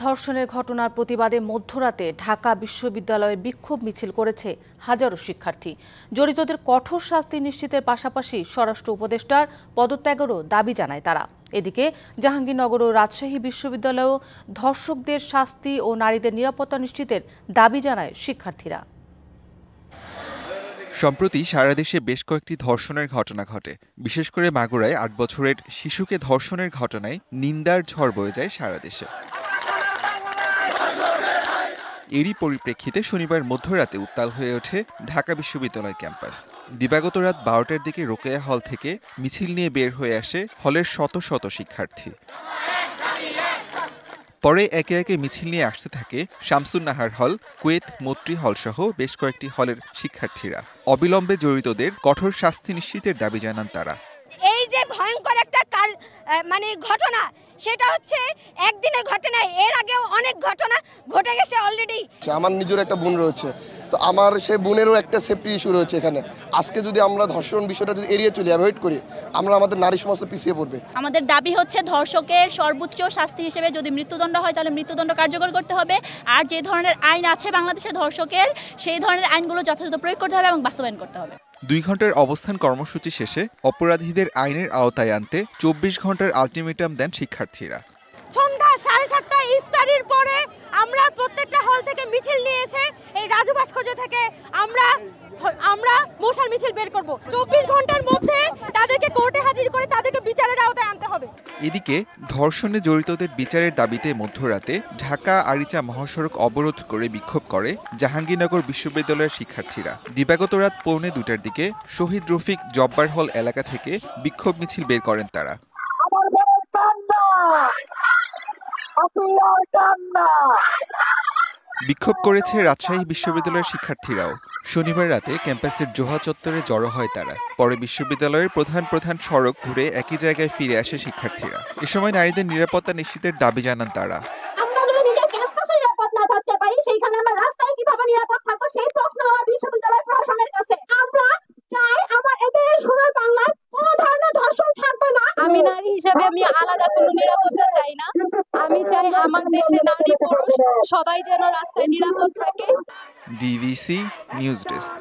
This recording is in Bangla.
ধর্ষণের ঘটনার প্রতিবাদে মধ্যরাতে ঢাকা বিশ্ববিদ্যালয়ে বিক্ষোভ মিছিল করেছে হাজারো শিক্ষার্থী। জড়িতদের কঠোর শাস্তি নিশ্চিতের পাশাপাশি স্বরাষ্ট্র উপদেষ্টার পদত্যাগেরও দাবি জানায় তারা। এদিকে জাহাঙ্গীরনগর ও রাজশাহী বিশ্ববিদ্যালয়েও ধর্ষকদের শাস্তি ও নারীদের নিরাপত্তা নিশ্চিতের দাবি জানায় শিক্ষার্থীরা। সম্প্রতি সারা দেশে বেশ কয়েকটি ধর্ষণের ঘটনা ঘটে। বিশেষ করে মাগুরায় ৮ বছরের শিশুকে ধর্ষণের ঘটনায় নিন্দার ঝড় বয়ে যায় সারা দেশে। এরই পরিপ্রেক্ষিতে শনিবার মধ্যরাতে উত্তাল হয়ে ওঠে ঢাকা বিশ্ববিদ্যালয় ক্যাম্পাস। দিবাগত রাত ১২টার দিকে রোকেয়া হল থেকে মিছিল নিয়ে বের হয়ে আসে হলের শত শত শিক্ষার্থী। পরে একে একে মিছিল নিয়ে আসতে থাকে শামসুন নাহার হল, কুয়েত মৈত্রী হল সহ বেশ কয়েকটি হলের শিক্ষার্থীরা। অবিলম্বে জড়িতদের কঠোর শাস্তি নিশ্চিতের দাবি জানান তারা। এই যে ভয়ঙ্কর একটা ঘটনা, সেটা হচ্ছে একদিনে ঘটে নাই, এর আগেও অনেক ঘটনা ঘটে গেছে অলরেডি। আমার নিজের একটা বোন রয়েছে, তো আমার সেই বোনেরও একটা সেফটি ইস্যু রয়েছে এখানে। আজকে যদি আমরা ধর্ষণ বিষয়টা যদি এড়িয়ে চলি, অ্যাভয়েড করি, আমরা আমাদের নারী সমাজ পিছিয়ে পড়বে। আমাদের দাবি হচ্ছে ধর্ষকের সর্বোচ্চ শাস্তি হিসেবে যদি মৃত্যুদণ্ড হয় তাহলে মৃত্যুদণ্ড কার্যকর করতে হবে। আর যে ধরনের আইন আছে বাংলাদেশে ধর্ষকের, সেই ধরনের আইনগুলো যথাযথ প্রয়োগ করতে হবে এবং বাস্তবায়ন করতে হবে। ২ ঘন্টার অবস্থান কর্মসূচি শেষে অপরাধীদের আইনের আওতায় আনতে ২৪ ঘন্টার আলটিমেটাম দেন শিক্ষার্থীরা। সন্ধ্যা 7:30 ইফতারির পরে আমরা প্রত্যেকটা হল থেকে মিছিল নিয়ে এসে এই রাজু ভাস্কর্য থেকে আমরা মশাল মিছিল বের করব। 24 ঘন্টার মধ্যে তাদেরকে কোর্টে হাজির করে তাদেরকে বিচারের আওতায় আনতে হবে। এদিকে ধর্ষণে জড়িতদের বিচারের দাবিতে মধ্যরাতে ঢাকা আরিচা মহাসড়ক অবরোধ করে বিক্ষোভ করে জাহাঙ্গীরনগর বিশ্ববিদ্যালয়ের শিক্ষার্থীরা। দিবাগত রাত ১:৩০টার দিকে শহীদ রফিক জব্বার হল এলাকা থেকে বিক্ষোভ মিছিল বের করেন তারা। বিক্ষোভ করেছে রাজশাহী বিশ্ববিদ্যালয়ের শিক্ষার্থীরাও। শনিবার রাতে ক্যাম্পাসের জোহা চত্বরে জড়ো হয় তারা। পরে বিশ্ববিদ্যালয়ের প্রধান সড়ক ঘুরে একই জায়গায় ফিরে আসে শিক্ষার্থীরা। এ সময় নারীদের নিরাপত্তা নিশ্চিতের দাবি জানান তারা। আমরা যদি নিজের ক্যাম্পাসে নিরাপদ না থাকতে পারি, সেইখানে আমরা রাস্তায় কিভাবে নিরাপদ থাকবো, সেই প্রশ্ন আমার বিশ্ববিদ্যালয় প্রশাসনের কাছে। আমরা চাই আমার এদের সোনার বাংলায় কোনো ধরনের ধর্ষণ থাকবে না। আমি নারী হিসেবে আমি আলাদা কোনো নিরাপত্তা চাই না। আমি চাই আমার দেশে নারী পুরুষ সবাই যেন রাস্তায় নিরাপদ থাকে। DVC news desk.